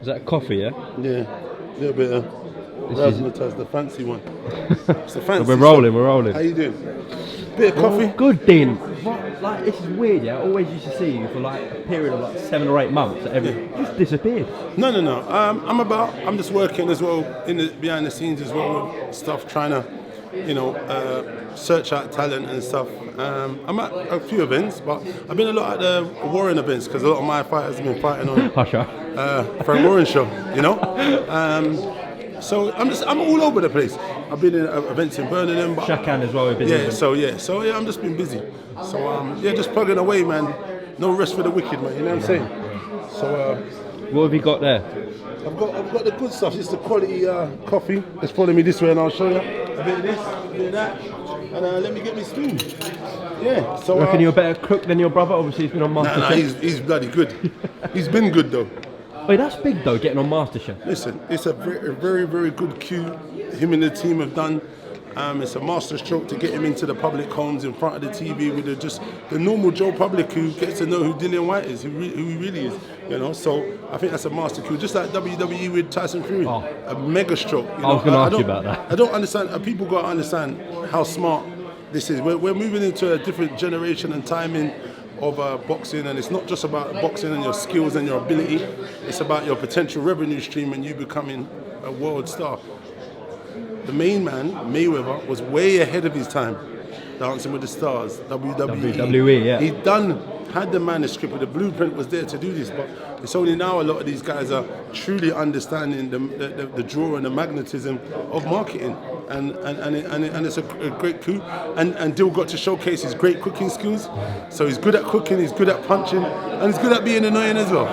Is that coffee, yeah? Yeah, a little bit of razzmatazz, the fancy one. It's the fancy We're rolling, we're How rolling. you doing? Bit of coffee? Oh, good, Dean. Like, this is weird, yeah? I always used to see you for like a period of like 7 or 8 months. Just disappeared. No. I'm just working as well behind the scenes as well with stuff, trying to, search out talent and stuff. I'm at a few events, but I've been a lot at the Warren events because a lot of my fighters have been fighting on Frank Warren show, So I'm all over the place. I've been in events in Birmingham, but Shakan as well. I'm just been busy. So just plugging away, man. No rest for the wicked, man. You know what I'm saying? So what have you got there? I've got the good stuff. It's the quality coffee. Let's follow me this way, and I'll show you a bit of this, a bit of that, and let me get me spoon. Yeah. So reckon you're a better cook than your brother? Obviously, he's been on MasterChef. Nah, he's bloody good. He's been good though. Wait, that's big though, getting on MasterChef. Listen, it's a very, very good cue him and the team have done. It's a master stroke to get him into the public homes in front of the TV with the normal Joe public who gets to know who Dillian Whyte is, who he really is. So I think that's a master cue. Just like WWE with Tyson Fury, a mega stroke. I was going to ask you about that. I don't understand. People got to understand how smart this is. We're moving into a different generation and timing of boxing, and it's not just about boxing and your skills and your ability. It's about your potential revenue stream and you becoming a world star. The main man, Mayweather, was way ahead of his time. Dancing with the Stars, WWE. Yeah. He had the manuscript, the blueprint was there to do this, but it's only now a lot of these guys are truly understanding the draw and the magnetism of marketing, and it's a great coup. And Dill got to showcase his great cooking skills, so he's good at cooking, he's good at punching, and he's good at being annoying as well.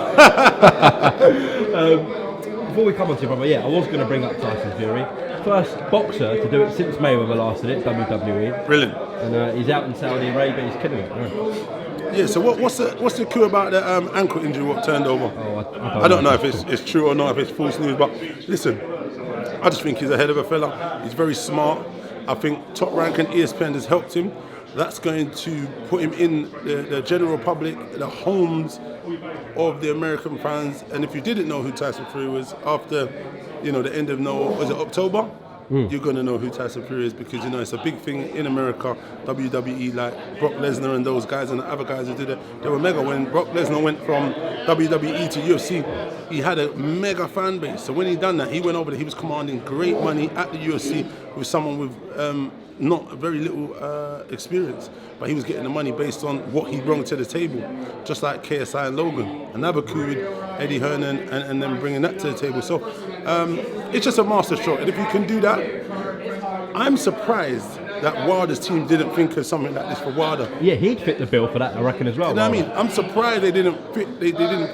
Before we come on to your brother, I was going to bring up Tyson Fury. First boxer to do it since Mayweather last did it, WWE. Brilliant. And he's out in Saudi Arabia, he's killing it. Right? Yeah, so what's the coup about the ankle injury, what turned over? Oh, I don't know if it's true or not, if it's false news, but listen, I just think he's a hell of a fella. He's very smart. I think Top Rank and ESPN has helped him. That's going to put him in the general public, the homes of the American fans. And if you didn't know who Tyson Fury was after, the end of October, you're going to know who Tyson Fury is, because it's a big thing in America. WWE, like Brock Lesnar and those guys and the other guys who did it, they were mega. When Brock Lesnar went from WWE to UFC, he had a mega fan base. So when he done that, he went over there, he was commanding great money at the UFC with someone with not very little experience, but he was getting the money based on what he brought to the table, just like KSI and Logan. Another coup with Eddie Hearn and then bringing that to the table. So it's just a master stroke, and if you can do that, I'm surprised that Wilder's team didn't think of something like this for Wilder. Yeah, he'd fit the bill for that, I reckon, as well. You know what I mean? I'm surprised they didn't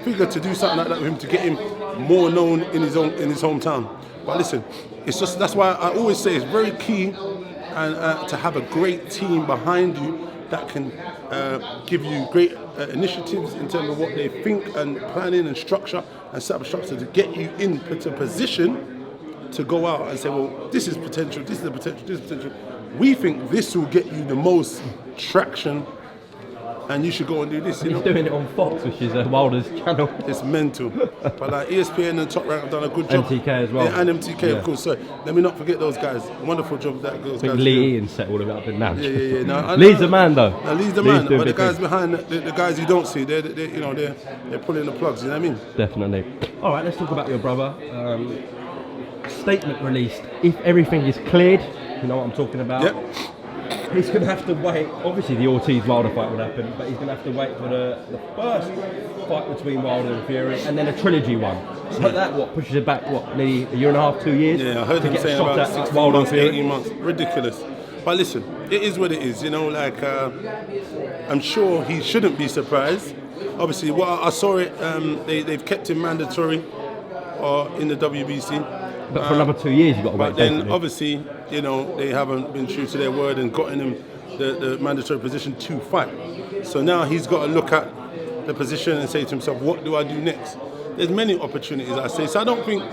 figure to do something like that with him to get him more known in his hometown. But listen, it's just, that's why I always say it's very key and to have a great team behind you that can give you great initiatives in terms of what they think and planning and structure and set up structure to get you into a position to go out and say, well, this is potential, this is the potential, this is potential. We think this will get you the most traction, and you should go and do this. He's doing it on Fox, which is Wilder's channel. It's mental. But like ESPN and Top Rank have done a good job. MTK as well. Yeah, and MTK, of course. So let me not forget those guys. Wonderful job that those guys. Lee Ian set all of it up in now. Yeah. No, Lee's the man, though. No, Lee's the man. But the guys behind, the guys you don't see, they're pulling the plugs. You know what I mean? Definitely. All right, let's talk about your brother. Statement released. If everything is cleared, you know what I'm talking about. Yep. He's going to have to wait. Obviously, the Ortiz-Wilder fight would happen, but he's going to have to wait for the first fight between Wilder and Fury, and then a trilogy one. So that pushes it back nearly a year and a half, 2 years. Yeah, I heard him saying about 16 months, 18 months. Ridiculous. But listen, it is what it is. I'm sure he shouldn't be surprised. Obviously, I saw it. They've kept him mandatory in the WBC. But for another 2 years, you've got to wait. But then, obviously, they haven't been true to their word and gotten him the mandatory position to fight. So now he's got to look at the position and say to himself, what do I do next? There's many opportunities, I say. So I don't think,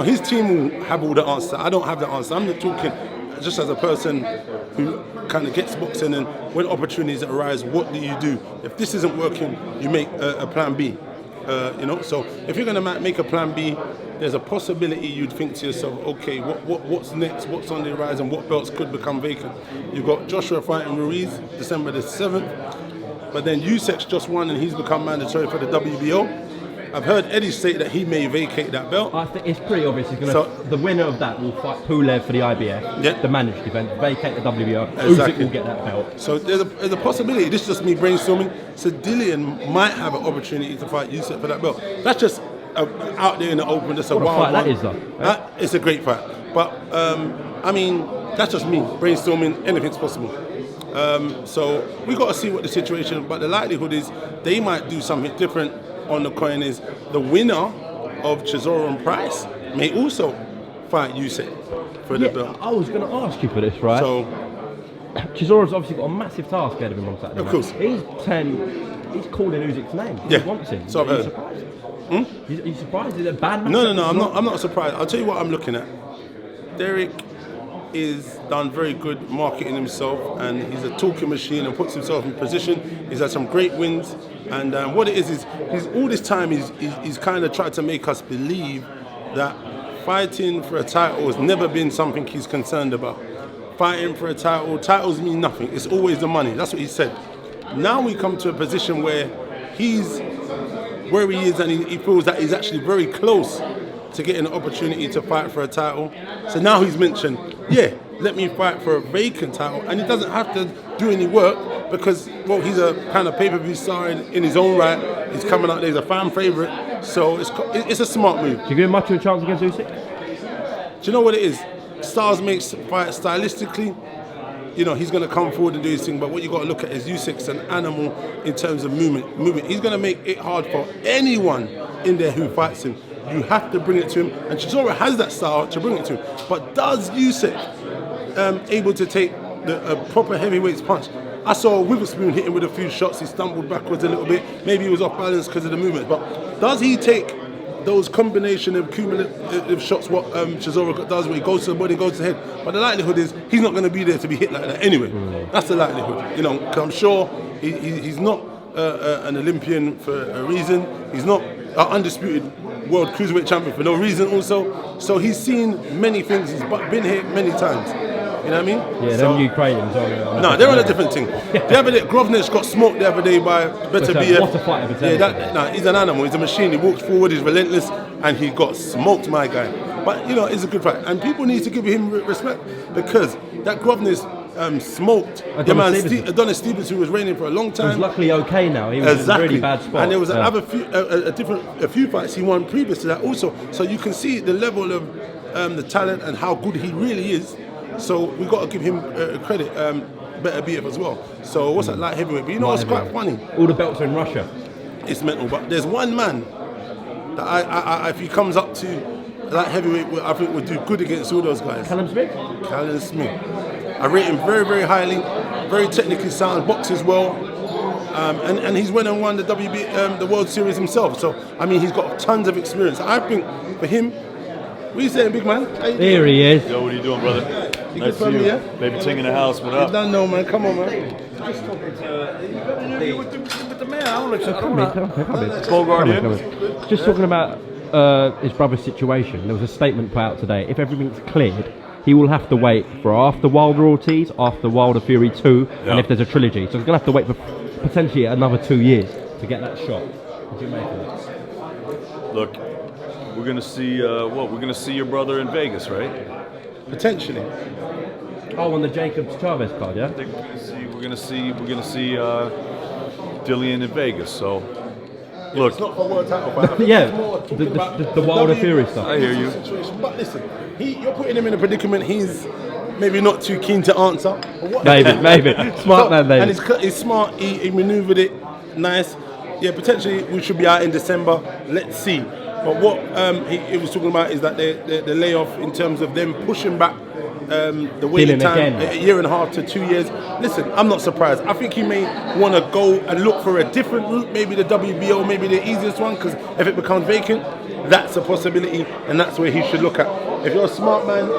his team will have all the answers. I don't have the answer. I'm not talking just as a person who kind of gets boxing, and when opportunities arise, what do you do? If this isn't working, you make a plan B. So if you're going to make a plan B, there's a possibility you'd think to yourself, okay, what's next? What's on the horizon? What belts could become vacant? You've got Joshua fighting Ruiz, December the 7th, but then Usyk's just won and he's become mandatory for the WBO. I've heard Eddie say that he may vacate that belt. I think it's pretty obvious. The winner of that will fight Pulev for the IBF, the managed event, vacate the WBO. Exactly. Usyk will get that belt. So there's a possibility. This is just me brainstorming. So Dillian might have an opportunity to fight Usyk for that belt. That's just out there in the open. Just a wild fight one. that is, though. It's a great fight. But I mean, that's just me brainstorming. Anything's possible. So we got to see what the situation. But the likelihood is they might do something different. On the coin is the winner of Chisora and Price may also fight Usyk for the belt. I was going to ask you for this, right? So Chisora's obviously got a massive task ahead of him on Saturday. Of course. He's calling Usyk's name. Yeah. He wants him. So I've heard. Surprised? Are you surprised? Is it a bad match? No, I'm not surprised. I'll tell you what I'm looking at. Derek is done very good marketing himself, and he's a talking machine and puts himself in position. He's had some great wins, and what it is he's all this time he's kind of tried to make us believe that fighting for a title has never been something he's concerned about. Fighting for a titles mean nothing. It's always the money. That's what he said. Now we come to a position where he's where he is, and he feels that he's actually very close to getting an opportunity to fight for a title. So now he's mentioned, let me fight for a vacant title, and he doesn't have to do any work because, well, he's a kind of pay-per-view star in his own right. He's coming out there, he's a fan favourite, so it's a smart move. Do you give him much of a chance against Usyk? Do you know what it is? Stars makes fights stylistically. You know, he's going to come forward and do his thing, but what you got to look at is Usyk's an animal in terms of movement. He's going to make it hard for anyone in there who fights him. You have to bring it to him, and Chisora has that style to bring it to him. But does Usyk able to take a proper heavyweights punch? I saw Witherspoon hit him with a few shots. He stumbled backwards a little bit. Maybe he was off balance because of the movement. But does he take those combination of cumulative shots, what Chisora does, where he goes to the body, goes to the head? But the likelihood is he's not going to be there to be hit like that anyway. That's the likelihood. You know, because I'm sure he's not an Olympian for a reason. He's not an undisputed world cruiserweight champion for no reason also. So he's seen many things. He's been here many times. You know what I mean? Yeah, them Ukrainians are... they're on a different thing. The other day, Grovnich got smoked the other day by Better BF. What a fighter, he's an animal. He's a machine. He walks forward, he's relentless, and he got smoked, my guy. But, you know, it's a good fight. And people need to give him respect because that Grovnich smoked Adonis Stevenson, who was reigning for a long time. He's luckily okay now. He was in a really bad spot. And there was a few fights he won previous to that also. So you can see the level of the talent and how good he really is. So we've got to give him credit, Better BF as well. So what's that light heavyweight? But you know what's quite funny? All the belts are in Russia. It's mental. But there's one man that I if he comes up to light heavyweight, I think would do good against all those guys. Callum Smith? Callum Smith. I rate him very, very highly. Very technically sound, boxes well. And he's went and won the World Series himself. So, I mean, he's got tons of experience. I think for him, what are you saying, big man? Here he is. Yo, what are you doing, brother? You nice good for to me, you. yeah? Baby Ting in the house, what up? You don't know, man. Come on, man. Just talking to with the man. I don't know. Just talking about his brother's situation. There was a statement put out today. If everything's cleared, he will have to wait for after Wilder Ortiz, after Wilder Fury 2, and if there's a trilogy. So he's going to have to wait for potentially another 2 years to get that shot. What do you make of that? Look, we're going to see, we're going to see your brother in Vegas, right? Potentially. Oh, on the Jacobs Chavez card, yeah? We're going to see Dillian in Vegas, so... Look, it's not for world title fight. Yeah, the Wilder Fury stuff. I hear you. But listen, you're putting him in a predicament he's maybe not too keen to answer. Maybe. Smart man, maybe. And he's smart, he manoeuvred it nice. Yeah, potentially we should be out in December. Let's see. But what he was talking about is that the layoff in terms of them pushing back the waiting time, a year and a half to 2 years. Listen, I'm not surprised. I think he may want to go and look for a different route, maybe the WBO, maybe the easiest one, because if it becomes vacant, that's a possibility, and that's where he should look at. If you're a smart man,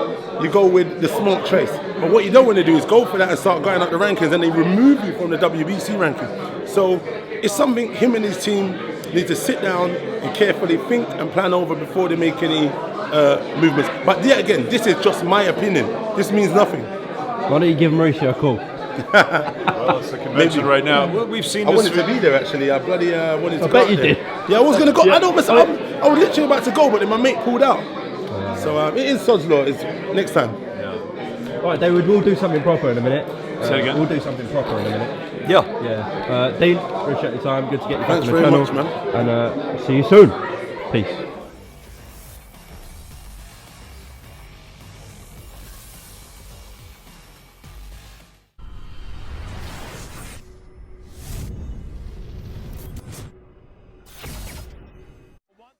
you go with the smart choice. But what you don't want to do is go for that and start going up the rankings, and they remove you from the WBC ranking. So it's something him and his team need to sit down and carefully think and plan over before they make any movements. But yeah, again, this is just my opinion. This means nothing. Why don't you give Mauricio a call? Well, it's a convention right now. Well, we've seen I this. wanted to be there actually. I bloody wanted to. I bet go you out there. did. Yeah, I was gonna go. I don't mess. I was literally about to go, but then my mate pulled out. So it is Sod's Law. It's next time. Right, David, we'll do something proper in a minute. Say again? We'll do something proper in a minute. Yeah. Yeah. Dean, appreciate your time. Good to get you back Thanks on the very channel. much, man. And see you soon. Peace.